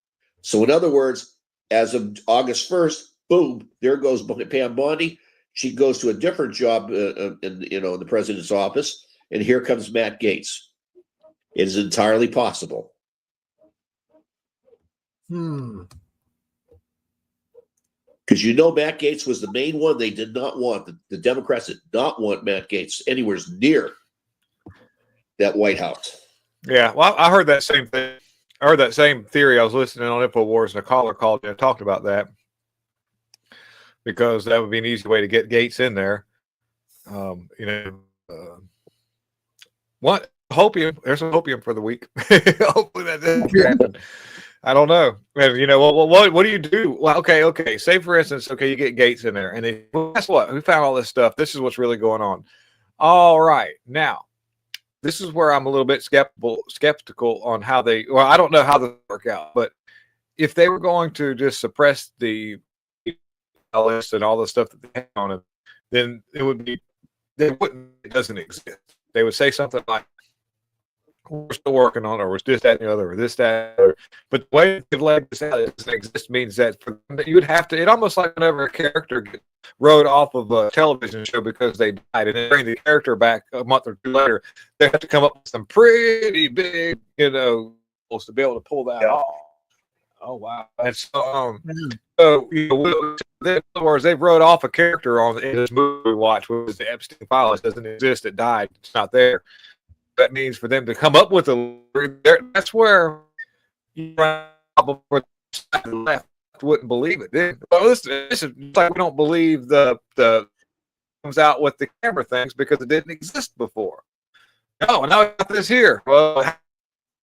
So in other words, as of August 1st, boom, there goes Pam Bondi. She goes to a different job in the president's office, and here comes Matt Gaetz. It is entirely possible. Because Matt Gaetz was the main one they did not want. The Democrats did not want Matt Gaetz anywhere near that White House. Yeah, well, I heard that same thing. I heard that same theory. I was listening on InfoWars, and a caller called and talked about that because that would be an easy way to get Gaetz in there. What hopium? There's some hopium for the week. Hopefully that doesn't happen. I don't know. What do you do? Well, okay. Say for instance, you get Gaetz in there, and guess what? We found all this stuff. This is what's really going on. All right, now. This is where I'm a little bit skeptical on how I don't know how this work out, but if they were going to just suppress the list and all the stuff that they have on it, then it doesn't exist. They would say something like, we're still working on it, or it's this, that, and the other, or this, that, or, but the way they've laid this out, it doesn't exist means that you would have to, it almost like whenever a character gets wrote off of a television show because they died, and then bring the character back a month or two later, they have to come up with some pretty big, to be able to pull that off. Oh wow! And so, in other words, they wrote off a character in this movie we watched, which is the Epstein file. It doesn't exist. It died. It's not there. That means for them to come up with that's where you run out for the left. Wouldn't believe it. Well, this is like we don't believe the comes out with the camera things because it didn't exist before. Oh, now we got this here. Well,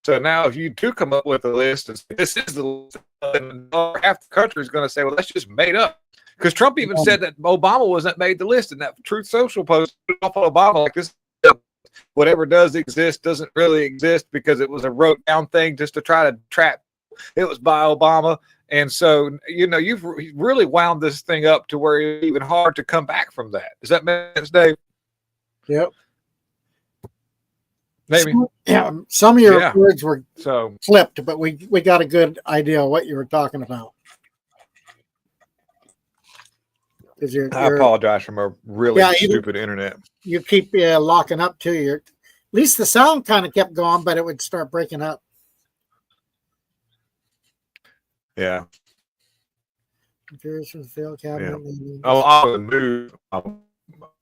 so now if you do come up with a list and say, this is the list, then half the country is going to say, well, that's just made up. Because Trump even said that Obama wasn't made the list, and that Truth Social post off on Obama like this. Whatever does exist doesn't really exist because it was a wrote down thing just to try to trap. It was by Obama. And so, you've really wound this thing up to where it's even hard to come back from that. Does that make sense, Dave? Yep. Maybe. Some of your words were clipped, but we got a good idea of what you were talking about. I apologize for my really stupid internet. You keep locking up too. At least the sound kind of kept going, but it would start breaking up. Yeah. Yeah. I'm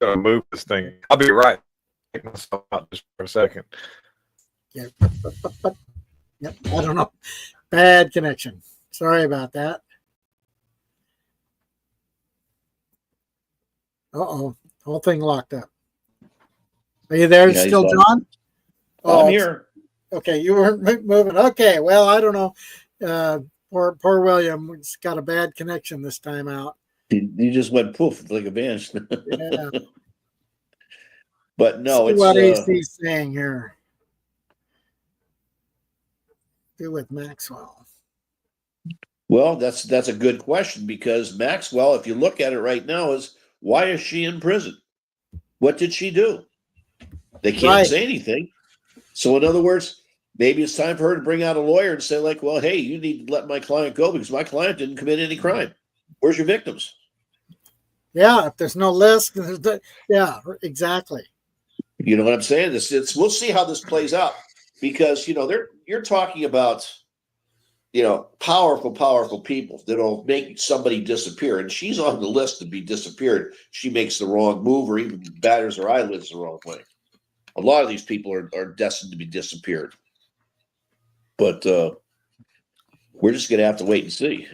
gonna move this thing. I'll be right. Take myself out just for a second. Yeah. Yep. I don't know. Bad connection. Sorry about that. Uh-oh. Whole thing locked up. Are you there still, John? I'm here. Okay, you weren't moving. Okay, well, I don't know. Poor William got a bad connection this time out. You just went poof like a bench. Yeah. But no, see what he's saying here. Do with Maxwell. Well, that's a good question because Maxwell, if you look at it right now, is why is she in prison? What did she do? They can't say anything. So in other words, maybe it's time for her to bring out a lawyer and say, like, well, hey, you need to let my client go because my client didn't commit any crime. Where's your victims? Yeah, if there's no list, yeah, exactly. You know what I'm saying? We'll see how this plays out because you're talking about powerful people that'll make somebody disappear, and she's on the list to be disappeared. She makes the wrong move or even batters her eyelids the wrong way. A lot of these people are destined to be disappeared. But we're just going to have to wait and see.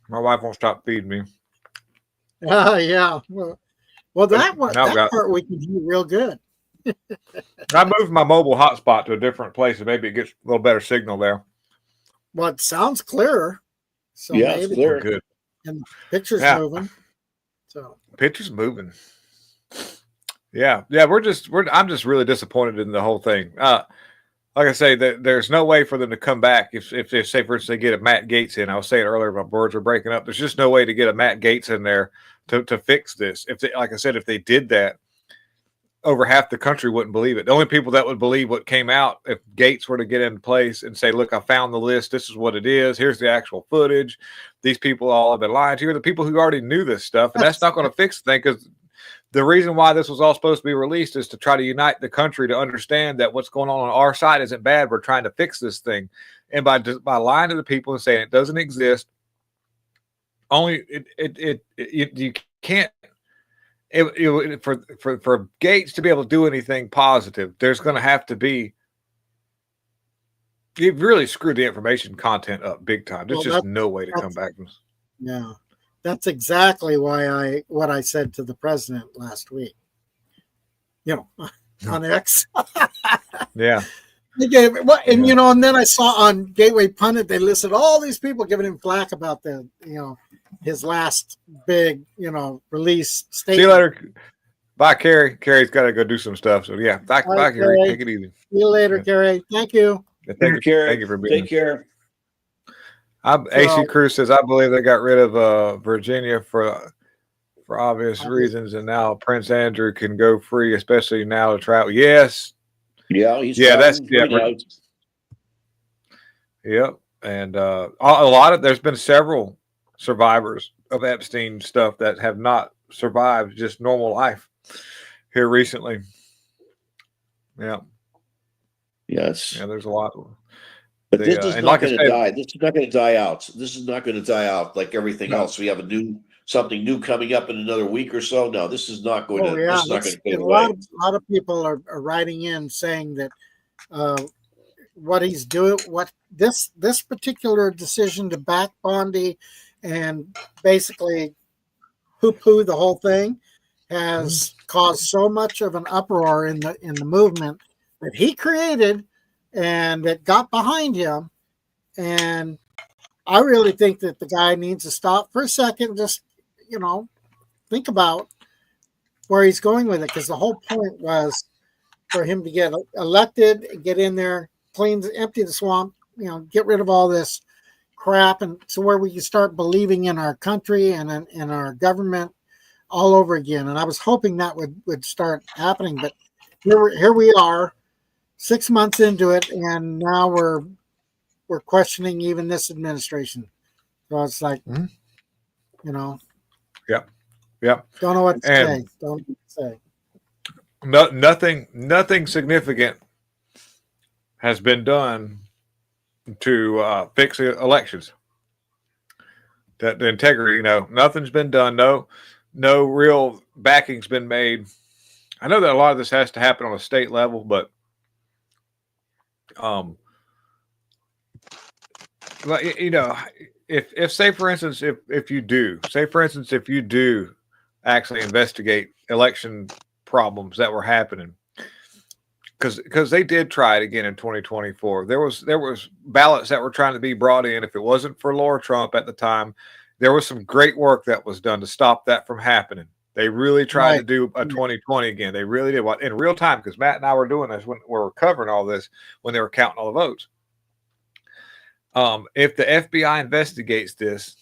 My wife won't stop feeding me. Yeah. Well, Well, that one, Now I've that got- part we can do real good. I moved my mobile hotspot to a different place, and maybe it gets a little better signal there. Well, it sounds clearer. So Yeah, it's maybe clear. Good. and pictures Yeah. moving. So Pictures moving. Yeah. I'm just really disappointed in the whole thing. Like I say, there's no way for them to come back if say for instance they get a Matt Gaetz in. I was saying earlier, my birds were breaking up. There's just no way to get a Matt Gaetz in there to fix this. If they, like I said, if they did that, over half the country wouldn't believe it. The only people that would believe what came out if Gates were to get into place and say, look, I found the list. This is what it is. Here's the actual footage. These people all have been lying to you. The people who already knew this stuff. And that's not going to fix the thing, because the reason why this was all supposed to be released is to try to unite the country to understand that what's going on our side isn't bad. We're trying to fix this thing. And by lying to the people and saying it doesn't exist, you can't. For Gates to be able to do anything positive, there's going to have to be. You've really screwed the information content up big time. There's just no way to come back from this. yeah, that's exactly what I said to the president last week. You know, on X. Yeah. They gave and and then I saw on Gateway Pundit they listed all these people giving him flack about his last big release statement. See you later. Bye, Carrie. Carrie's got to go do some stuff. So yeah, bye, Carrie. Take it easy. See you later, Carrie. Thank you. Thank you for being. Take care. AC Cruz says, I believe they got rid of Virginia for obvious reasons, and now Prince Andrew can go free, especially now to travel. Yes. Yeah, he's Yep. And a lot of there's been several survivors of Epstein stuff that have not survived just normal life here recently. Yeah. Yes. Yeah, there's a lot. But this is not going to die. This is not going to die out. This is not going to die out like everything else. We have something new coming up in another week or so. No, this is not going to. Yeah. This is not going to fade a away. lot of people are writing in saying that what he's doing, what this particular decision to back Bondi and basically poo-poo the whole thing has caused so much of an uproar in the movement that he created and that got behind him. And I really think that the guy needs to stop for a second, just think about where he's going with it, because the whole point was for him to get elected, get in there, empty the swamp, get rid of all this crap, and so where we can start believing in our country and in our government all over again. And I was hoping that would start happening, but here we are, 6 months into it, and now we're questioning even this administration. So it's like, Yep. Don't know what to say. Don't know what to say. Nothing significant has been done to fix elections. That the integrity, nothing's been done. No real backing's been made. I know that a lot of this has to happen on a state level, but if say for instance, if you do actually investigate election problems that were happening, because they did try it again in 2024. There was ballots that were trying to be brought in. If it wasn't for Laura Trump at the time, there was some great work that was done to stop that from happening. They really tried to do a 2020 again. They really did in real time, because Matt and I were doing this when we were covering all this when they were counting all the votes. If the FBI investigates this,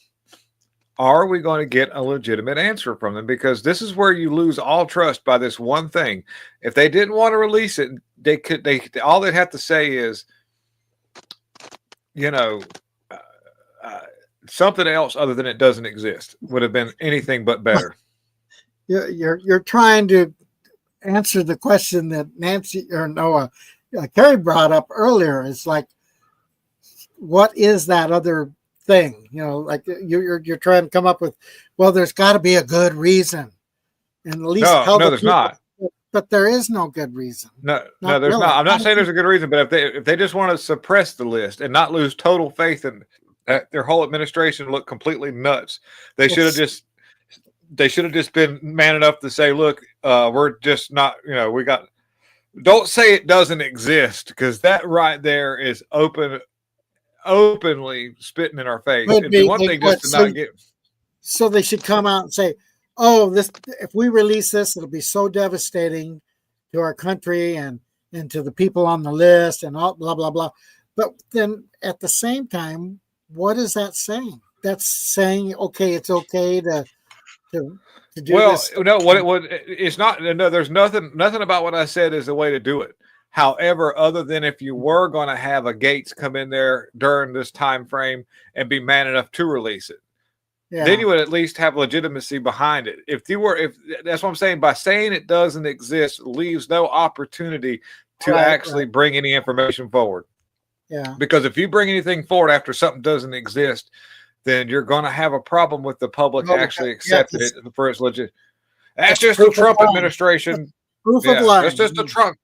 are we going to get a legitimate answer from them? Because this is where you lose all trust by this one thing. If they didn't want to release it, all they'd have to say is, something else other than it doesn't exist would have been anything but better. You're trying to answer the question that Carrie brought up earlier. It's like, what is that other thing? Like you're trying to come up with. Well, there's got to be a good reason, and at least there's not. But there is no good reason. No, there's really. Not. I'm not saying there's a good reason, but if they just want to suppress the list and not lose total faith in their whole administration, look completely nuts. They should have just they should have just been man enough to say, look, we're just not, we got, don't say it doesn't exist, because that right there is openly spitting in our face. Could It'd be, be one they thing could. just to not get. So they should come out and say, "Oh, this if we release this, it'll be so devastating to our country and to the people on the list and all blah blah blah." But then at the same time, what is that saying? That's saying, okay, it's okay to do this. No, it's not. No, there's nothing about what I said is the way to do it. However, other than if you were going to have a Gates come in there during this time frame and be man enough to release it, then you would at least have legitimacy behind it. If that's what I'm saying, by saying it doesn't exist, leaves no opportunity to actually bring any information forward. Yeah. Because if you bring anything forward after something doesn't exist, then you're going to have a problem with the public actually accepting it for its legit. That's just the Trump administration. Proof of lying. That's just the Trump.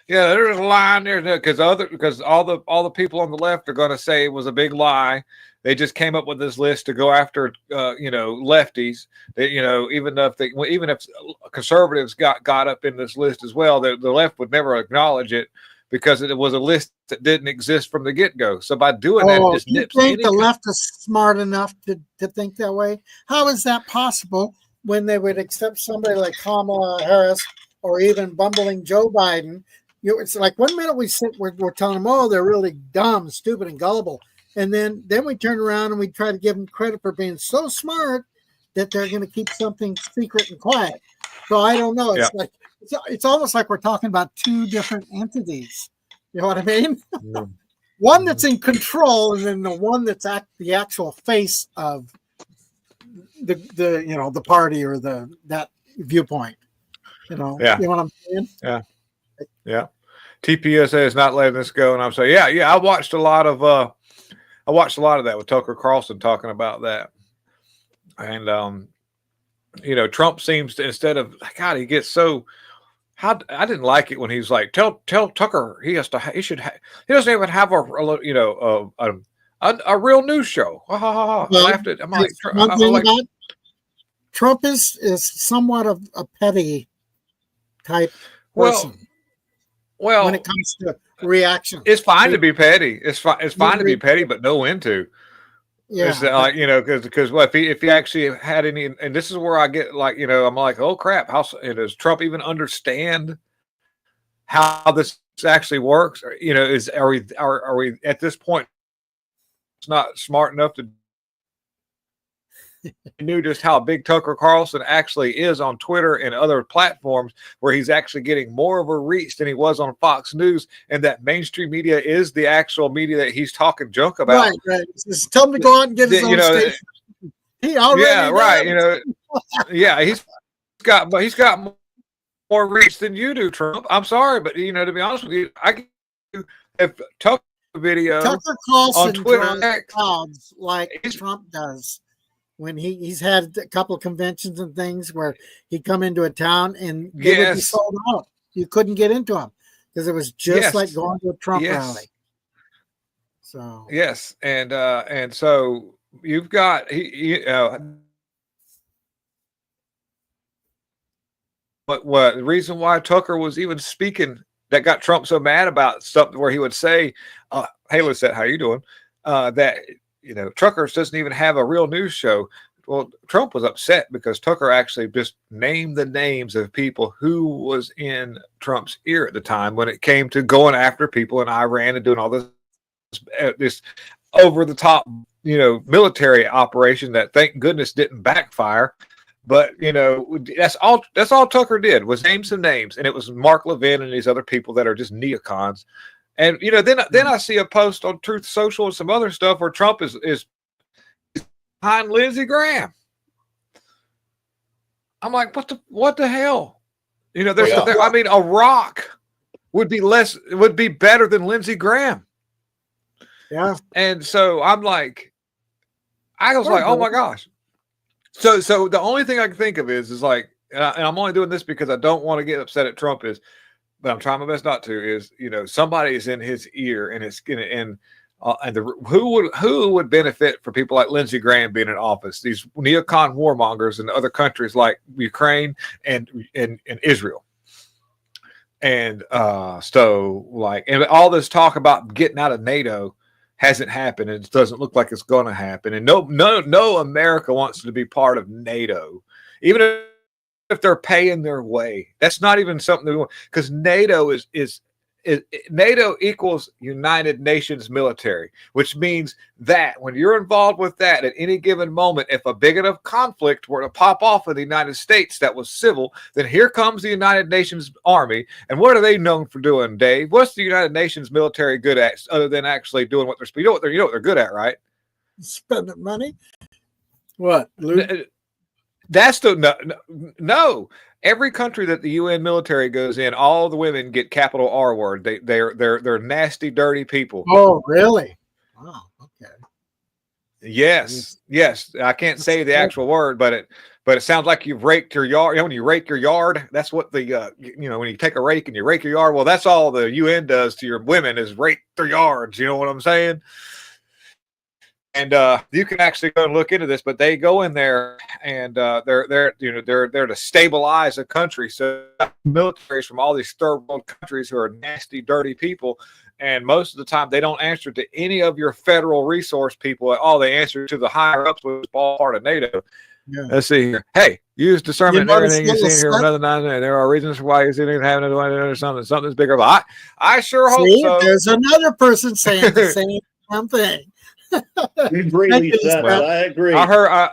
Yeah, there's a lie there because all the people on the left are going to say it was a big lie. They just came up with this list to go after lefties. They, even if conservatives got up in this list as well, the left would never acknowledge it because it was a list that didn't exist from the get-go. So by doing that, it just nips. You think the left is smart enough to think that way? How is that possible when they would accept somebody like Kamala Harris or even bumbling Joe Biden? It's like one minute we're telling them, oh, they're really dumb, stupid, and gullible. And then we turn around and we try to give them credit for being so smart that they're going to keep something secret and quiet. So I don't know. It's like it's almost like we're talking about two different entities. You know what I mean? Mm-hmm. One that's in control, and then the one that's the actual face of the party or that viewpoint. You know what I'm saying? Yeah. Yeah. TPSA is not letting this go, and I'm saying, I watched a lot of that with Tucker Carlson talking about that, and Trump seems to, instead of he gets so. I didn't like it when he's like, tell Tucker he doesn't even have a real news show. I laughed at. I'm like, Trump is somewhat of a petty type person. Well, when it comes to reaction, it's fine to be petty. It's fine to be petty, but no when to. Yeah, it's because if he actually had any, and this is where I get I'm like, oh crap, does Trump even understand how this actually works? Or, are we at this point? It's not smart enough to. Knew just how big Tucker Carlson actually is on Twitter and other platforms, where he's actually getting more of a reach than he was on Fox News, and that mainstream media is the actual media that he's talking junk about. Right. Just tell him to go out and get his own station. He already he's got more reach than you do, Trump. I'm sorry, but to be honest with you, if Tucker Carlson on Twitter crowds like Trump does. When he's had a couple of conventions and things where he'd come into a town and they would be sold out. You couldn't get into them because it was just like going to a Trump rally. So and so you've got what the reason why Tucker was even speaking that got Trump so mad about something where he would say, "Hey, Lisette, how you doing?" That. Tucker doesn't even have a real news show. Well, Trump was upset because Tucker actually just named the names of people who was in Trump's ear at the time when it came to going after people in Iran and doing all this over the top, military operation that thank goodness didn't backfire. But that's all Tucker did was name some names, and it was Mark Levin and these other people that are just neocons. And then I see a post on Truth Social and some other stuff where Trump is behind Lindsey Graham. I'm like, what the hell? A rock would be better than Lindsey Graham. Yeah. And so I was like, oh my gosh. So the only thing I can think of is like, and I'm only doing this because I don't want to get upset at Trump but I'm trying my best not to, is, somebody is in his ear and it's going to, and And who would benefit for people like Lindsey Graham being in office? These neocon warmongers in other countries like Ukraine and Israel. And and all this talk about getting out of NATO hasn't happened, and it doesn't look like it's going to happen. And no America wants to be part of NATO, even if they're paying their way. That's not even something that we want, because NATO is NATO equals United Nations military, which means that when you're involved with that at any given moment, if a big enough conflict were to pop off in the United States that was civil, then here comes the United Nations Army. And what are they known for doing, Dave? What's the United Nations military good at, other than actually doing what they're, you know what they're good at, right? Spending money. What? That's no. Every country that the UN military goes in, all the women get capital R word. They're nasty, dirty people. Oh, really? Wow. Okay. Yes. I can't say the actual word, but it sounds like you've raked your yard. You know, when you rake your yard, that's what the when you take a rake and you rake your yard. Well, that's all the UN does to your women is rake their yards. You know what I'm saying? And you can actually go and look into this, but they go in there and they're there to stabilize a country. So militaries from all these third world countries who are nasty, dirty people, and most of the time they don't answer to any of your federal resource people at all. They answer to the higher ups, which is all part of NATO. Yeah. Let's see here. Hey, use discernment in everything you see here. Another nine. There are reasons why you see things happening or something's bigger. But I sure hope so. There's another person saying the same thing. I agree. I heard.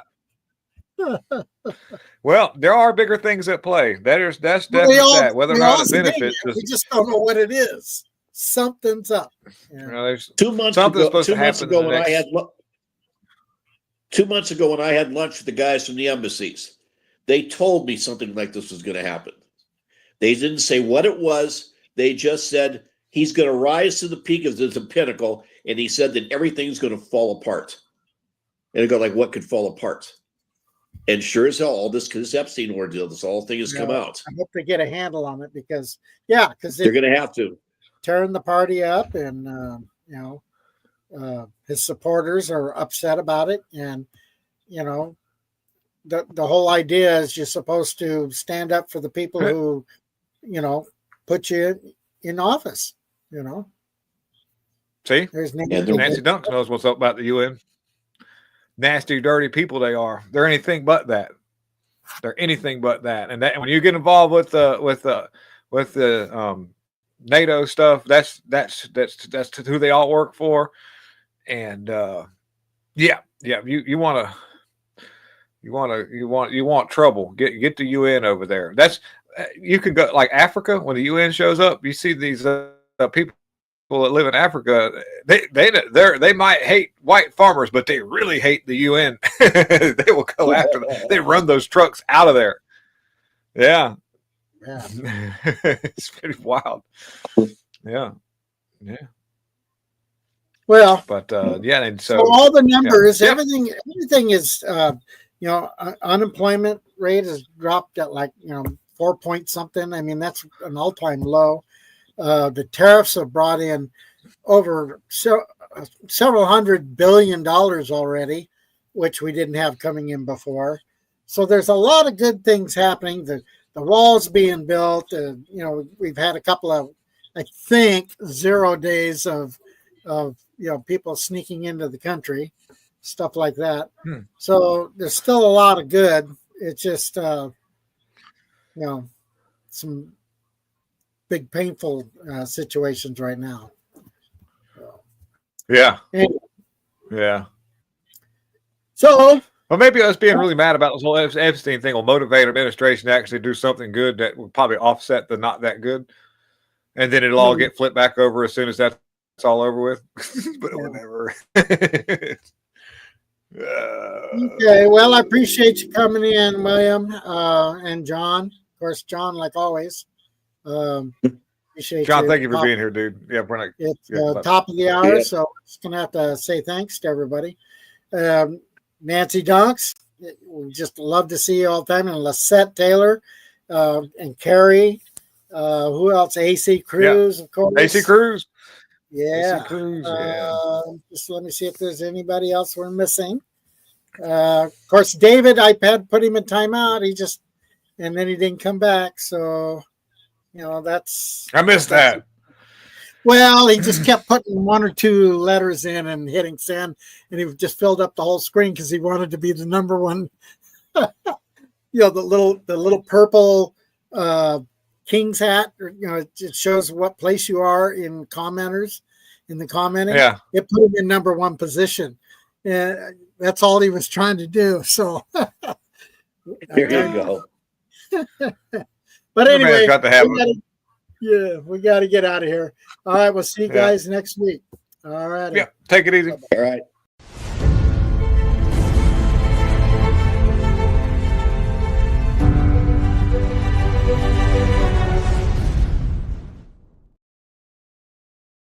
Well, there are bigger things at play. That's definitely that. Whether or not it benefits, we just don't know what it is. Something's up. Yeah. 2 months ago, when I had lunch with the guys from the embassies, they told me something like this was going to happen. They didn't say what it was. They just said he's going to rise to the peak of the pinnacle, and he said that everything's going to fall apart. And I go, like, what could fall apart? And sure as hell, all this Epstein ordeal, this whole thing has come out. I hope they get a handle on it because they're going to have to. Tearing the party up, and his supporters are upset about it, and the whole idea is you're supposed to stand up for the people who put you in office. See, Nancy Dunk knows what's up about the UN. Nasty, dirty people they are. They're anything but that. And that when you get involved with the NATO stuff, that's who they all work for. And you want trouble. Get the UN over there. That's you can go like Africa when the UN shows up. You see these people that live in Africa. They might hate white farmers, but they really hate the UN. They will go after them. They run those trucks out of there. Yeah. It's pretty wild. Yeah. Well, but and so all the numbers, everything is unemployment rate has dropped at 4 point something. I mean, that's an all-time low. The tariffs have brought in over several $100 billion already, which we didn't have coming in before. So there's a lot of good things happening. The walls being built. We've had a couple of, I think, 0 days of people sneaking into the country, stuff like that. So there's still a lot of good. It's just, some big painful situations right now. Yeah. So, well, maybe us being really mad about this whole Epstein thing will motivate administration to actually do something good that will probably offset the not that good, and then it'll all get flipped back over as soon as that's all over with. But whatever. Okay. Well, I appreciate you coming in, William, and John. Of course, John, like always. Appreciate John, thank you for being here, dude. Yeah, it's top of the hour, so I'm just gonna have to say thanks to everybody. Nancy Dunks, we just love to see you all the time, and Lisette Taylor, and Carrie. Who else? AC Cruz, of course. AC Cruz. Yeah. Cruz, yeah. Just let me see if there's anybody else we're missing. Of course, David, I had put him in timeout. And then he didn't come back. So, that's. I missed that. Well, he just kept putting one or two letters in and hitting send, and he just filled up the whole screen because he wanted to be the number one. The little purple king's hat. It shows what place you are in commenters, in the commenting. Yeah. It put him in number one position, and that's all he was trying to do. So Here you go. But anyway, got to have we got to get out of here. All right, we'll see you guys next week. All right. Yeah. Take it easy. All right.